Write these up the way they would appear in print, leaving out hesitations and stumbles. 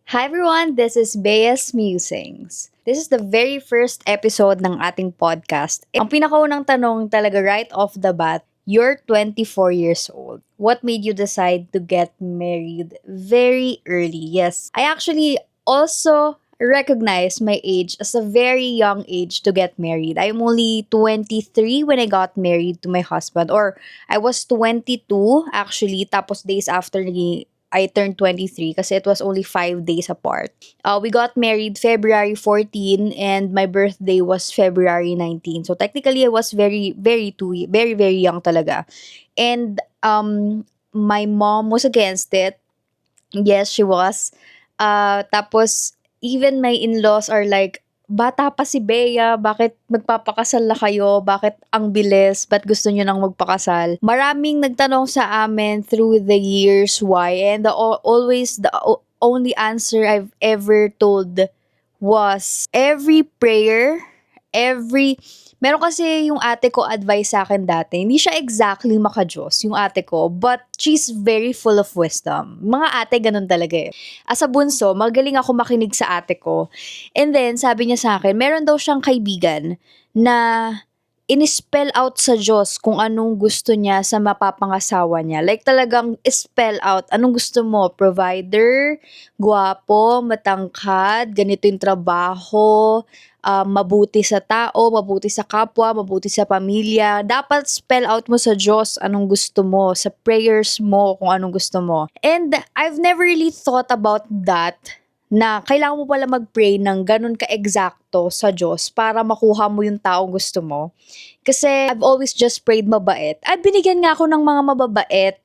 Hi everyone, this is Bea's Musings. This is the very first episode ng ating podcast. Ang pinakaunang tanong talaga right off the bat, you're 24 years old. What made you decide to get married very early? Yes, I actually also recognize my age as a very young age to get married. I'm only 23 when I got married to my husband, or I was 22 actually, tapos days after I turned 23 kasi it was only 5 days apart. We got married February 14 and my birthday was February 19. So technically I was very young talaga. And my mom was against it. Yes, she was. Tapos even my in-laws are like, bata pa si Bea, bakit magpapakasal na kayo? Bakit ang bilis? Ba't gusto niyo nang magpakasal? Maraming nagtanong sa amin through the years why, and always the only answer I've ever told was every meron kasi yung ate ko advice sa akin dati. Hindi siya exactly makajos, yung ate ko, but she's very full of wisdom. Mga ate ganun talaga eh. As a bunso, magaling ako makinig sa ate ko. And then, sabi niya sa akin, meron daw siyang kaibigan na in-spell out sa Diyos kung anong gusto niya sa mapapangasawa niya. Like talagang spell out, anong gusto mo? Provider, guwapo, matangkad, ganito yung trabaho, mabuti sa tao, mabuti sa kapwa, mabuti sa pamilya. Dapat spell out mo sa Diyos anong gusto mo, sa prayers mo kung anong gusto mo. And I've never really thought about that, na kailangan mo pala mag-pray ng ganun ka-eksakto sa Diyos para makuha mo yung taong gusto mo. Kasi I've always just prayed mabait. At binigyan nga ako ng mga mababait.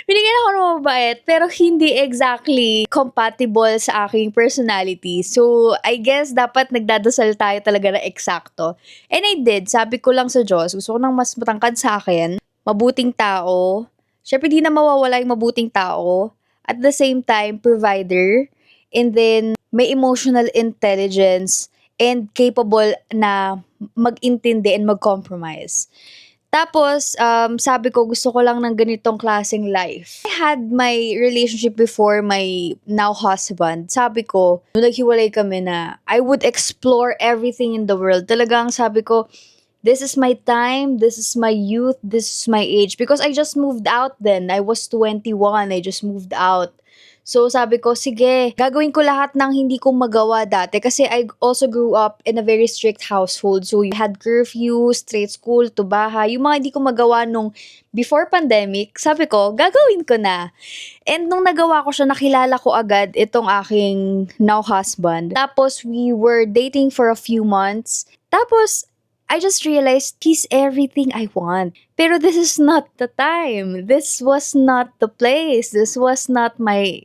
Binigyan ako ng mabait, pero hindi exactly compatible sa aking personality. So, I guess dapat nagdadasal tayo talaga na eksakto. And I did. Sabi ko lang sa Diyos, gusto ko ng mas matangkad sa akin, mabuting tao. Syempre, di na mawawala yung mabuting tao. At the same time, provider. And then, may emotional intelligence and capable na mag-intindi and mag-compromise. Tapos, sabi ko, gusto ko lang ng ganitong klaseng life. I had my relationship before my now husband. Sabi ko, nung naghiwalay kami na, I would explore everything in the world. Talagang sabi ko, this is my time, this is my youth, this is my age. Because I just moved out then. I was 21, I just moved out. So sabi ko, sige, gagawin ko lahat ng hindi ko magawa dati. Kasi I also grew up in a very strict household. So we had curfew, straight school, to bahay. Yung mga hindi ko magawa nung before pandemic, sabi ko, gagawin ko na. And nung nagawa ko siya, nakilala ko agad itong aking now husband. Tapos we were dating for a few months. Tapos, I just realized he's everything I want. Pero this is not the time. This was not the place. This was not my,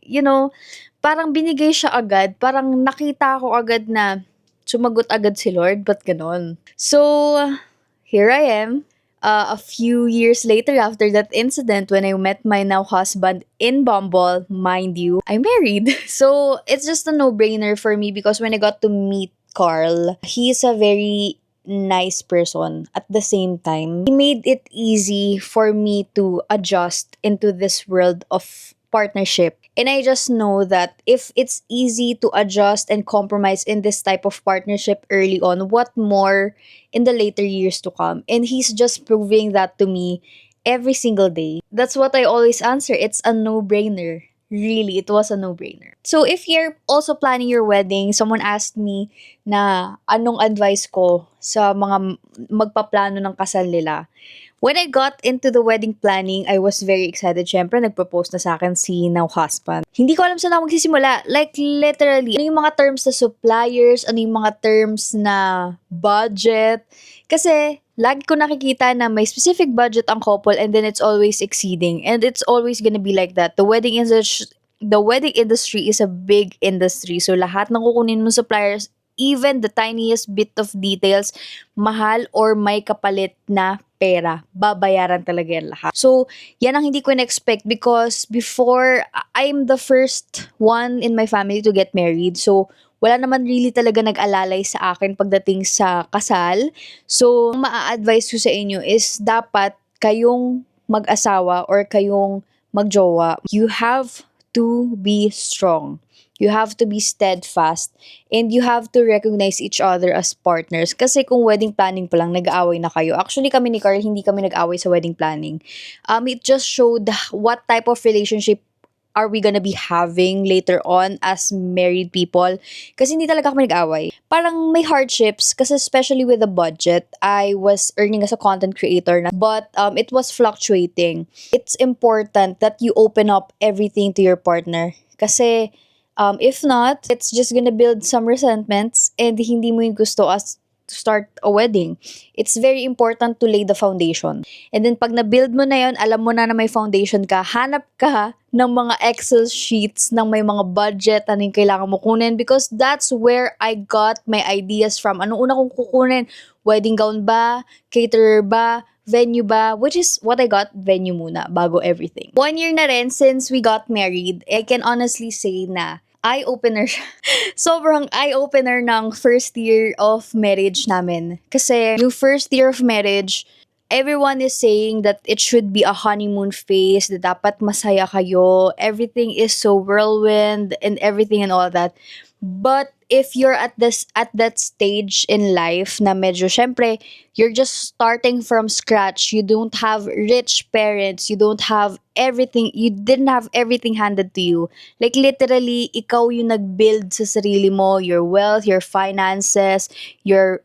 parang binigay siya agad. Parang nakita ko agad na sumagot agad si Lord. Ba't ganon? So, here I am. A few years later after that incident when I met my now husband in Bumble, mind you, I'm married. So, it's just a no-brainer for me because when I got to meet Carl, he's a very nice person. At the same time, he made it easy for me to adjust into this world of partnership. And I just know that if it's easy to adjust and compromise in this type of partnership early on, what more in the later years to come? And he's just proving that to me every single day. That's what I always answer. It's a no-brainer. Really, it was a no-brainer. So if you're also planning your wedding, someone asked me na anong advice ko sa mga magpaplano ng kasal nila. When I got into the wedding planning, I was very excited. Syempre, nagpropose na sa akin si now husband. Hindi ko alam saan ako magsisimula. Like, literally, ano yung mga terms na suppliers, ano yung mga terms na budget. Kasi, lagi ko nakikita na may specific budget ang couple and then it's always exceeding. And it's always gonna be like that. The wedding industry is a big industry. So, lahat ng kukunin mo suppliers, even the tiniest bit of details, mahal or may kapalit na pera. Babayaran talaga yan lahat. So, yan ang hindi ko na-expect because before, I'm the first one in my family to get married. So, wala naman really talaga nag-alalay sa akin pagdating sa kasal. So, ang maa-advise ko sa inyo is dapat kayong mag-asawa or kayong magjowa, you have to be strong. You have to be steadfast and you have to recognize each other as partners. Kasi kung wedding planning pa lang, nag-aaway na kayo. Actually, kami ni Carl, hindi kami nag-aaway sa wedding planning. It just showed what type of relationship are we gonna be having later on as married people. Kasi hindi talaga kami nag-away. Parang may hardships kasi especially with the budget. I was earning as a content creator na, but it was fluctuating. It's important that you open up everything to your partner. Kasi if not, it's just gonna build some resentments and hindi mo yung gusto as to start a wedding. It's very important to lay the foundation. And then pag na-build mo na yon, alam mo na may foundation ka, hanap ka ng mga Excel sheets ng may mga budget, ano yung kailangan mo kunin because that's where I got my ideas from. Anong una kong kukunin? Wedding gown ba? Caterer ba? Venue ba? Which is what I got, venue muna, bago everything. 1 year na rin since we got married, I can honestly say na eye-opener siya. Sobrang eye-opener ng first year of marriage namin. Kasi yung first year of marriage, everyone is saying that it should be a honeymoon phase, that dapat masaya kayo, everything is so whirlwind and everything and all that. But if you're at that stage in life na medyo syempre you're just starting from scratch, you don't have rich parents, you don't have everything, you didn't have everything handed to you. Like literally ikaw yung nag-build sa sarili mo, your wealth, your finances, your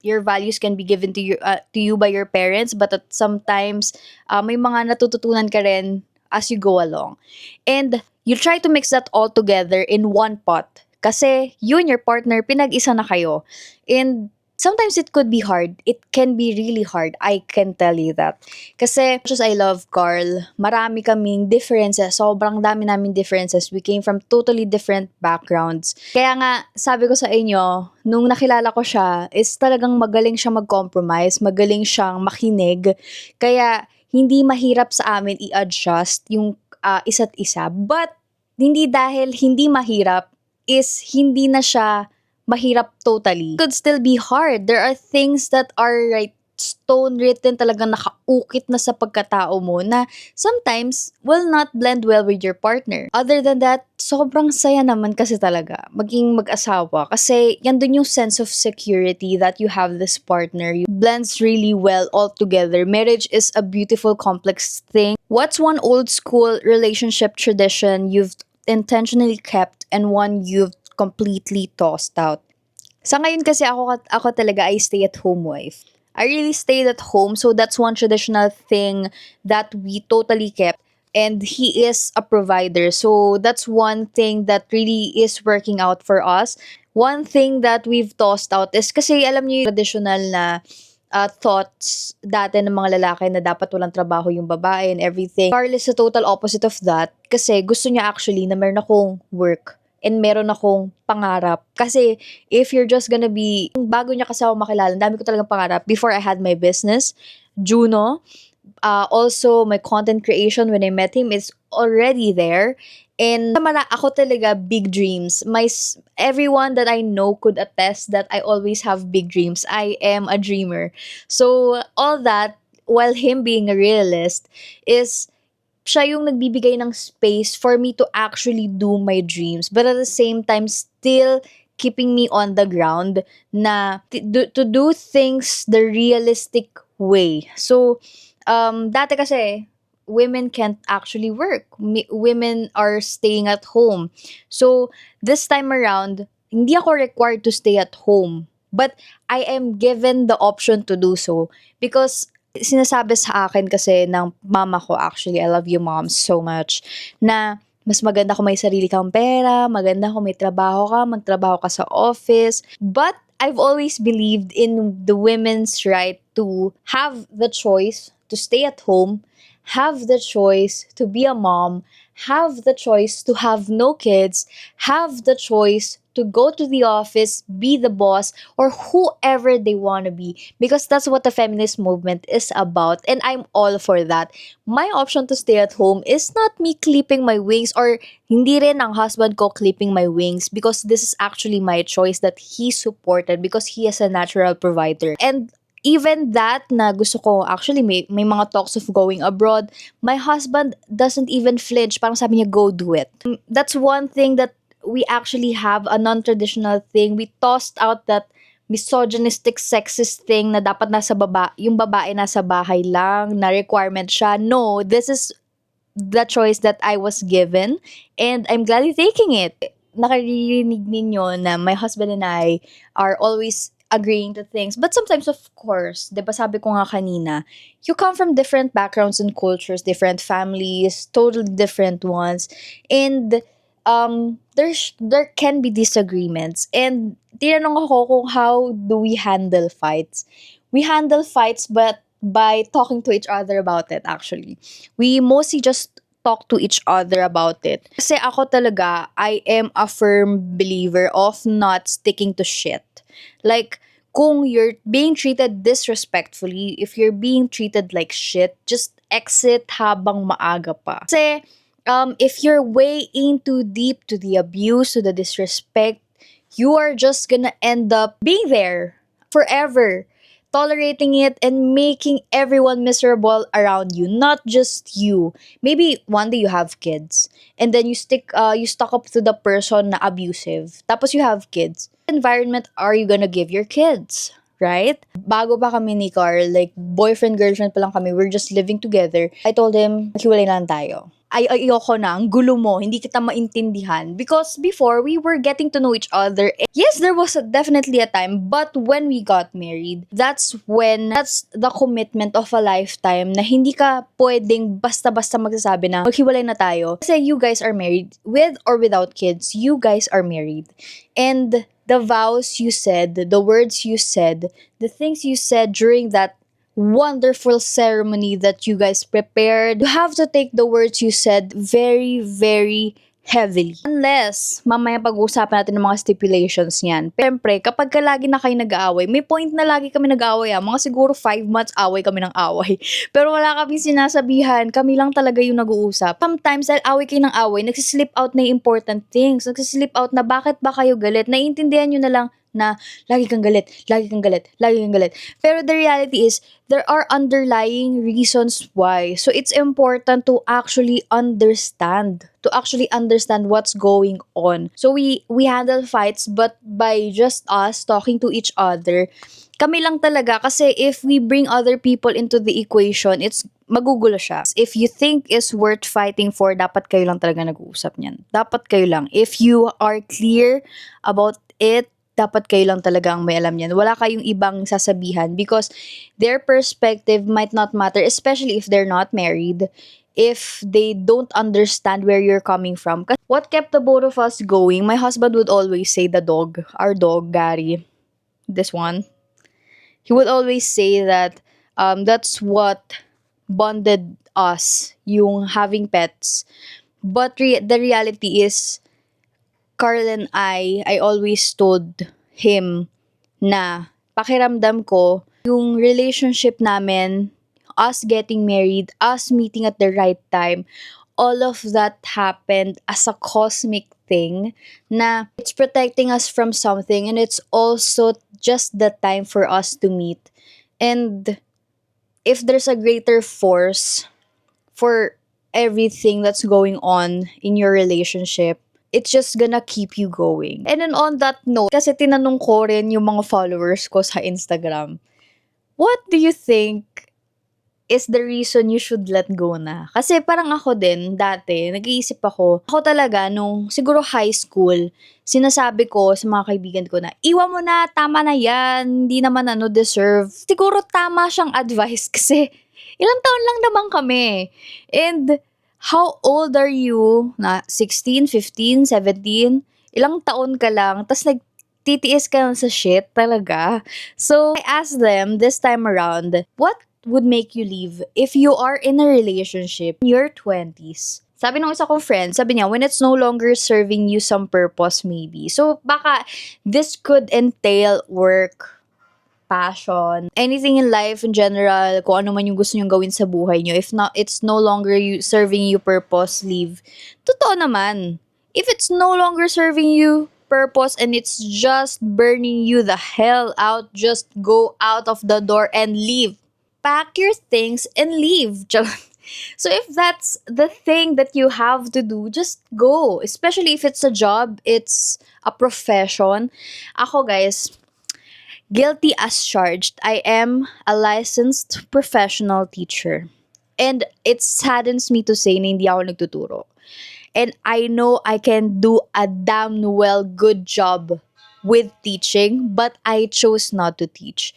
values can be given to you by your parents, but at sometimes may mga natututunan ka rin as you go along. And you try to mix that all together in one pot. Kasi you and your partner, pinag-isa na kayo. And sometimes it could be hard. It can be really hard. I can tell you that. Kasi, as I love Carl, marami kaming differences. Sobrang dami namin differences. We came from totally different backgrounds. Kaya nga, sabi ko sa inyo, nung nakilala ko siya, is talagang magaling siya mag-compromise, magaling siyang makinig. Kaya, hindi mahirap sa amin i-adjust yung isa't isa. But, hindi dahil hindi mahirap, is hindi na siya mahirap totally. It could still be hard. There are things that are right stone written, talagang nakaukit na sa pagkatao mo na sometimes will not blend well with your partner. Other than that, sobrang saya naman kasi talaga maging mag-asawa kasi yan dun yung sense of security that you have this partner. You blends really well all together. Marriage is a beautiful, complex thing. What's one old school relationship tradition you've intentionally kept and one you've completely tossed out? Sa ngayon kasi ako talaga I stay-at-home wife. I really stayed at home, so that's one traditional thing that we totally kept. And he is a provider, so that's one thing that really is working out for us. One thing that we've tossed out is kasi alam niyo yung traditional na thoughts dati ng mga lalaki na dapat walang trabaho yung babae and everything. Carl is the total opposite of that kasi gusto niya actually na meron akong work and meron akong pangarap. Kasi if you're just gonna be, bago niya kasi ako makilala, dami ko talagang pangarap. Before I had my business, Juno, also my content creation when I met him is already there. And ako talaga big dreams. Everyone that I know could attest that I always have big dreams. I am a dreamer. So all that, while him being a realist, is siya yung nagbibigay ng space for me to actually do my dreams. But at the same time, still keeping me on the ground na to do things the realistic way. So, dati kasi, women can't actually work. Women are staying at home. So, this time around, hindi ako required to stay at home. But I am given the option to do so because sinasabi sa akin kasi ng mama ko, actually, I love you mom so much, na mas maganda kung may sarili kang pera, maganda kung may trabaho ka, magtrabaho ka sa office. But I've always believed in the women's right to have the choice to stay at home, have the choice to be a mom, have the choice to have no kids, have the choice to go to the office, be the boss, or whoever they want to be. Because that's what the feminist movement is about. And I'm all for that. My option to stay at home is not me clipping my wings or hindi rin ang husband ko clipping my wings because this is actually my choice that he supported because he is a natural provider. And even that na gusto ko, actually may mga talks of going abroad, my husband doesn't even flinch. Parang sabi niya, go do it. That's one thing that we actually have, a non-traditional thing. We tossed out that misogynistic, sexist thing na dapat yung babae nasa bahay lang, na requirement siya. No, this is the choice that I was given, and I'm gladly taking it. Nakarinig ninyo na my husband and I are always agreeing to things. But sometimes, of course, di ba sabi ko nga kanina, you come from different backgrounds and cultures, different families, totally different ones. And there can be disagreements. And tinanong ako kung how do we handle fights. We handle fights but by talking to each other about it, actually. We mostly just talk to each other about it. Kasi ako talaga, I am a firm believer of not sticking to shit. Like, kung you're being treated disrespectfully, if you're being treated like shit, just exit habang maaga pa. Kasi, if you're way in too deep to the abuse, to the disrespect, you are just gonna end up being there forever, tolerating it and making everyone miserable around you, not just you. Maybe one day you have kids and then you stuck up to the person na abusive. Tapos you have kids. What environment are you gonna give your kids? Right? Bago pa kami ni Carl, like boyfriend, girlfriend pa lang kami, we're just living together. I told him, hiwalay lang tayo. Ayoko na, ang gulo mo, hindi kita maintindihan. Because before, we were getting to know each other. Yes, there was definitely a time, but when we got married, that's the commitment of a lifetime na hindi ka pwedeng basta-basta magsasabi na maghiwalay na tayo. Kasi you guys are married, with or without kids, you guys are married. And the vows you said, the words you said, the things you said during that wonderful ceremony that you guys prepared, you have to take the words you said very, very heavily. Unless, mamaya pag-uusapan natin ng mga stipulations niyan. Siyempre, kapag ka lagi na kayo nag-aaway, may point na lagi kami nag-aaway. Mga siguro 5 months away kami ng away. Pero wala kaming sinasabihan. Kami lang talaga yung nag-uusap. Sometimes, dahil away kayo ng away, nagsislip out na yung important things. Nagsislip out na bakit ba kayo galit. Naiintindihan nyo na lang na lagi kang galit, lagi kang galit, lagi kang galit. Pero the reality is, there are underlying reasons why. So it's important to actually understand what's going on. So we handle fights, but by just us talking to each other, kami lang talaga. Kasi if we bring other people into the equation, it's magugulo siya. If you think is worth fighting for, dapat kayo lang talaga nag-uusap niyan. Dapat kayo lang. If you are clear about it, dapat kayo lang talaga ang may alam yan. Wala kayong ibang sasabihan because their perspective might not matter, especially if they're not married, if they don't understand where you're coming from. What kept the both of us going, my husband would always say our dog, Gary, this one, he would always say that that's what bonded us, yung having pets. But the reality is, Carl and I always told him na pakiramdam ko, yung relationship namin, us getting married, us meeting at the right time, all of that happened as a cosmic thing na it's protecting us from something and it's also just the time for us to meet. And if there's a greater force for everything that's going on in your relationship, it's just gonna keep you going. And then on that note, kasi tinanong ko rin yung mga followers ko sa Instagram, what do you think is the reason you should let go na? Kasi parang ako din, dati, nag-iisip ako talaga, nung siguro high school, sinasabi ko sa mga kaibigan ko na, iwan mo na, tama na yan, hindi naman deserve. Siguro tama siyang advice kasi ilang taon lang naman kami. And how old are you? Na 16, 15, 17? Ilang taon ka lang, tas nagtitiis ka lang sa shit talaga. So, I asked them this time around, what would make you leave if you are in a relationship in your 20s? Sabi ng isa kong friend, sabi niya, when it's no longer serving you some purpose maybe. So, baka this could entail work, passion, anything in life in general, kung ano man yung gusto nyong gawin sa buhay nyo. If not, it's no longer serving you purpose, leave. Totoo naman. If it's no longer serving you, purpose and it's just burning you the hell out, just go out of the door and leave. Pack your things and leave. So if that's the thing that you have to do, just go. Especially if it's a job, it's a profession. Ako guys, guilty as charged. I am a licensed professional teacher. And it saddens me to say na hindi ako nagtuturo. And I know I can do a damn well good job with teaching, but I chose not to teach.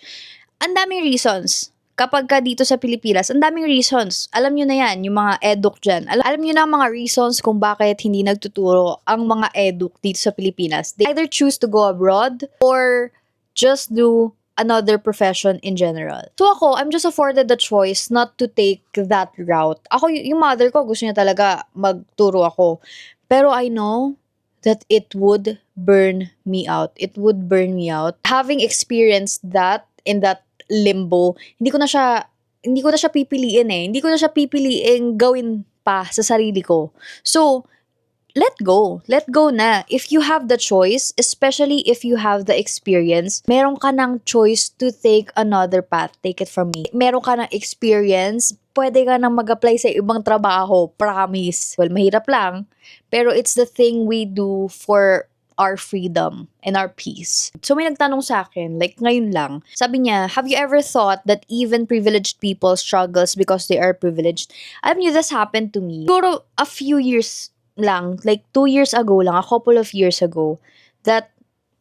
Ang daming reasons. Kapag ka dito sa Pilipinas, ang daming reasons. Alam nyo na yan, yung mga eduk dyan. Alam nyo na ang mga reasons kung bakit hindi nagtuturo ang mga eduk dito sa Pilipinas. They either choose to go abroad or just do another profession in general. So ako, I'm just afforded the choice not to take that route. Ako, yung mother ko, gusto niya talaga magturo ako. Pero I know that it would burn me out. It would burn me out. Having experienced that in that limbo, hindi ko na siya pipiliin eh. Hindi ko na siya pipiliin gawin pa sa sarili ko. So, let go. Let go na. If you have the choice, especially if you have the experience, meron ka ng choice to take another path. Take it from me. Meron ka ng experience, pwede ka nang mag-apply sa ibang trabaho. Promise. Well, mahirap lang. Pero it's the thing we do for our freedom and our peace. So may nagtanong sa akin, like ngayon lang, sabi niya, have you ever thought that even privileged people struggles because they are privileged? Alam niyo, this happened to me. Siguro a few years lang, like 2 years ago lang, a couple of years ago, that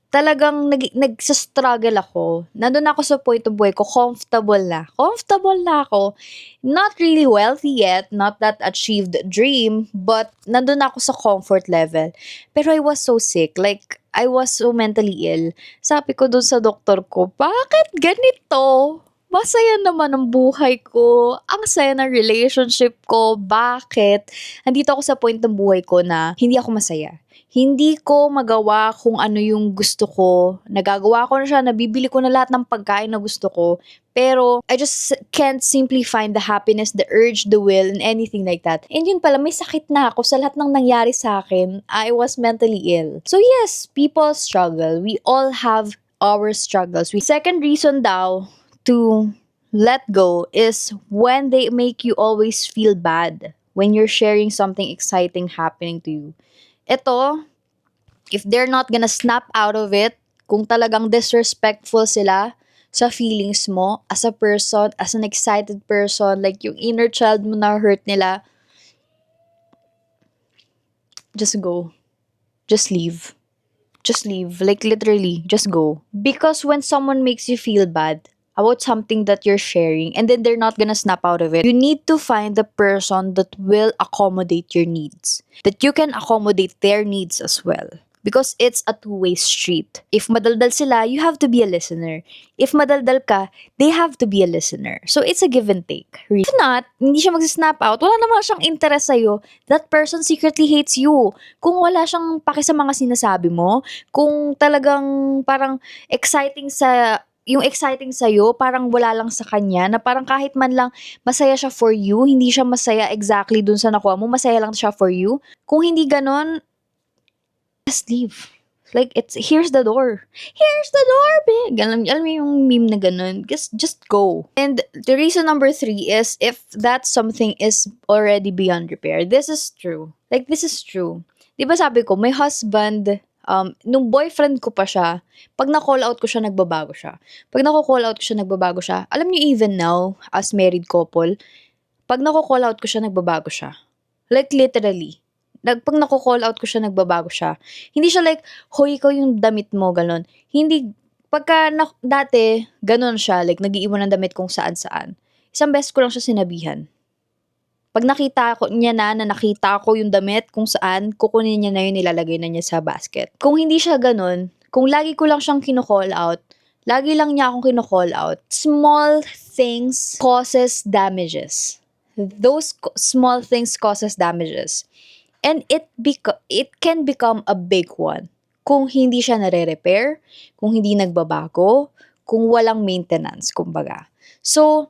talagang nagsastruggle ako. Nandun ako sa point of buhay ko, comfortable na. Comfortable na ako. Not really wealthy yet, not that achieved dream, but nandun ako sa comfort level. Pero I was so sick, like, I was so mentally ill. Sabi ko dun sa doktor ko, bakit ganito? Masaya naman ang buhay ko. Ang saya ng relationship ko. Bakit? Nandito ako sa point ng buhay ko na hindi ako masaya. Hindi ko magawa kung ano yung gusto ko. Nagagawa ko na siya, nabibili ko na lahat ng pagkain na gusto ko. Pero I just can't simply find the happiness, the urge, the will, and anything like that. And yun pala, may sakit na ako sa lahat ng nangyari sa akin. I was mentally ill. So yes, people struggle. We all have our struggles. Second reason daw to let go is when they make you always feel bad when you're sharing something exciting happening to you. Ito, if they're not gonna snap out of it, kung talagang disrespectful sila sa feelings mo as a person, as an excited person, like yung inner child mo na hurt nila, just go. Just leave. Just leave. Like literally, just go. Because when someone makes you feel bad about something that you're sharing and then they're not gonna snap out of it, you need to find the person that will accommodate your needs. That you can accommodate their needs as well. Because it's a two-way street. If madaldal sila, you have to be a listener. If madaldal ka, they have to be a listener. So it's a give and take. If not, hindi siya mag-snap out, wala naman siyang interest sa'yo, that person secretly hates you. Kung wala siyang paki sa mga sinasabi mo, kung talagang parang exciting sa'yo, parang wala lang sa kanya, na parang kahit man lang masaya siya for you, hindi siya masaya exactly dun sa nakuha mo, masaya lang siya for you. Kung hindi ganon, just leave. Like, here's the door. Here's the door, big. Alam mo yung meme na ganon. Just go. And the reason number 3 is if that something is already beyond repair. This is true. Like, this is true. Diba sabi ko, my husband, nung boyfriend ko pa siya, pag na-call out ko siya, nagbabago siya. Pag nako-call out ko siya, nagbabago siya. Alam niyo, even now, as married couple, pag nako-call out ko siya, nagbabago siya. Like, literally. Pag nako-call out ko siya, nagbabago siya. Hindi siya like, hoy, ikaw yung damit mo, ganon. Hindi, dati, ganon siya, like, nag-iiwan ng damit kung saan-saan. Isang beses ko lang siya sinabihan. Pag nakita ko yung damit kung saan, kukunin niya na yun, nilalagay na niya sa basket. Kung hindi siya ganon, kung lagi ko lang siyang kino-call out, lagi lang niya akong kino-call out, small things causes damages. Those small things causes damages. And it can become a big one kung hindi siya nare-repair, kung hindi nagbabago, kung walang maintenance, kumbaga. So,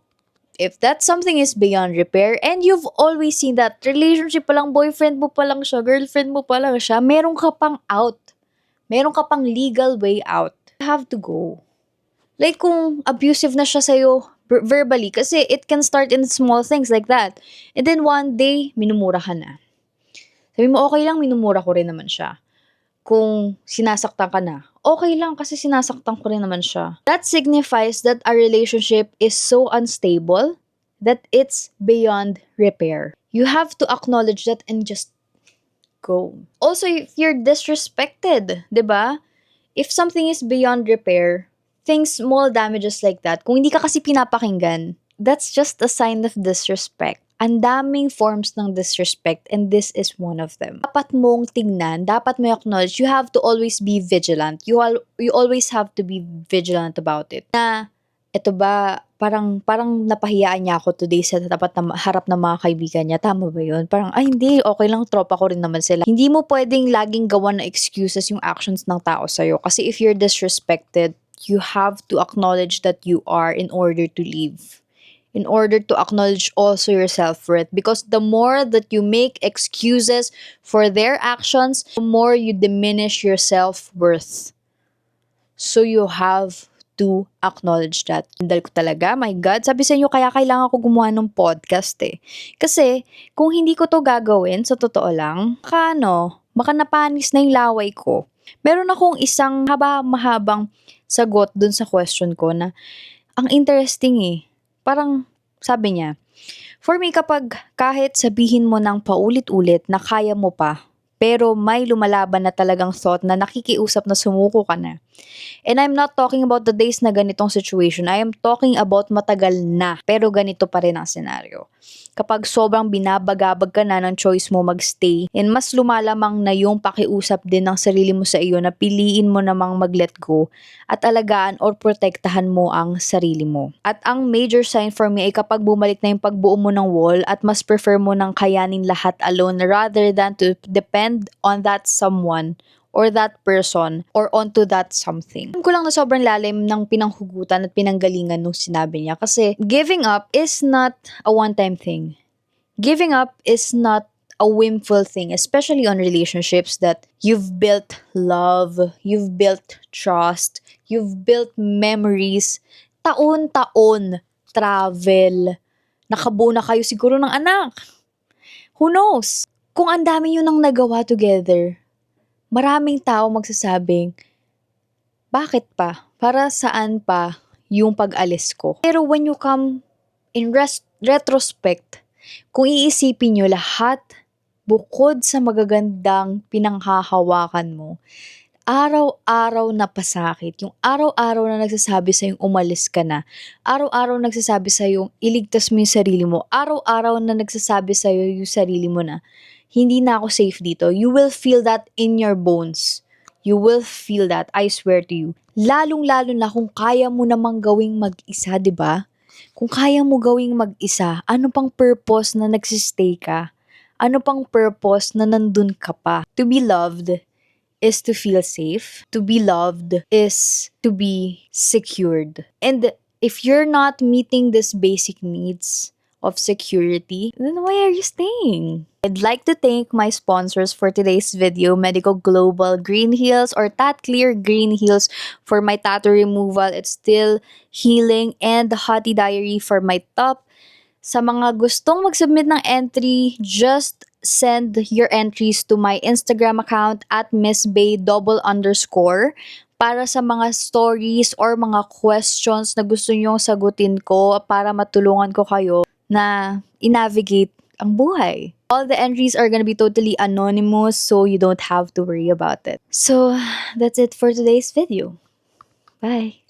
if that something is beyond repair and you've always seen that relationship pa lang, boyfriend mo pa lang siya, girlfriend mo pa lang siya, meron ka pang out. meron ka pang legal way out, you have to go. Like kung abusive na siya sa'yo verbally, kasi it can start in small things like that. And then one day, minumura ka na. Sabi mo, okay lang, minumura ko rin naman siya. Kung sinasaktan ka na, okay lang kasi sinasaktan ko rin naman siya. That signifies that our relationship is so unstable that it's beyond repair. You have to acknowledge that and just go. Also, if you're disrespected, 'di ba? If something is beyond repair, things, small damages like that, kung hindi ka kasi pinapakinggan, that's just a sign of disrespect. Ang daming forms ng disrespect and this is one of them. Dapat mong tingnan, dapat mo acknowledge, you have to always be vigilant. You always have to be vigilant about it. Na, eto ba, parang napahiyaan niya ako today sa harap ng mga kaibigan niya. Tama ba yun? Parang, ay hindi, okay lang, tropa ko rin naman sila. Hindi mo pwedeng laging gawan na excuses yung actions ng tao sa'yo. Kasi if you're disrespected, you have to acknowledge that you are in order to leave. In order to acknowledge also your self-worth. Because the more that you make excuses for their actions, the more you diminish your self-worth. So you have to acknowledge that. Dahil ko talaga, my God, sabi sa inyo, kaya kailangan ko gumawa ng podcast eh. Kasi, kung hindi ko to gagawin, sa totoo lang, baka napanis na yung laway ko. Meron akong isang mahabang sagot dun sa question ko na, ang interesting eh. Parang, sabi niya, for me, kapag kahit sabihin mo ng paulit-ulit na kaya mo pa, pero may lumalaban na talagang thought na nakikiusap na sumuko ka na. And I'm not talking about the days na ganitong situation. I am talking about matagal na, pero ganito pa rin ang senaryo. Kapag sobrang binabagabag ka na ng choice mo magstay, and mas lumalamang na yung pakiusap din ng sarili mo sa iyo na piliin mo namang mag-let go at alagaan or protektahan mo ang sarili mo. At ang major sign for me ay kapag bumalik na yung pagbuo mo ng wall at mas prefer mo ng kayanin lahat alone rather than to depend on that someone or that person, or onto that something. Alam ko lang na sobrang lalim ng pinanghugutan at pinanggalingan nung sinabi niya. Kasi giving up is not a one-time thing. Giving up is not a whimful thing, especially on relationships that you've built love, you've built trust, you've built memories, taon-taon, travel, nakabuo na kayo siguro ng anak. Who knows? Kung ang dami nyo nang nagawa together, maraming tao magsasabing, bakit pa? Para saan pa yung pag-alis ko? Pero when you come in retrospect, kung iisipin nyo lahat, bukod sa magagandang pinanghahawakan mo, araw-araw na pasakit, yung araw-araw na nagsasabi sa'yong umalis ka na, araw-araw nagsasabi sa'yong iligtas mo yung sarili mo, araw-araw na nagsasabi sa'yo yung sarili mo na, hindi na ako safe dito. You will feel that in your bones. You will feel that, I swear to you. Lalong-lalo na kung kaya mo namang gawing mag-isa, di ba? Kung kaya mo gawing mag-isa, ano pang purpose na nagsistay ka? Ano pang purpose na nandun ka pa? To be loved is to feel safe. To be loved is to be secured. And if you're not meeting these basic needs of security, then why are you staying? I'd like to thank my sponsors for today's video, Medico Global Green Heals or Tat Clear Green Heals for my tattoo removal. It's still healing, and the Hottie Diary for my top. Sa mga gustong mag-submit ng entry, just send your entries to my Instagram account at MissBay_. Para sa mga stories or mga questions na gusto nyong sagutin ko para matulungan ko kayo na i-navigate ang buhay. All the entries are gonna be totally anonymous, so you don't have to worry about it. So, that's it for today's video. Bye!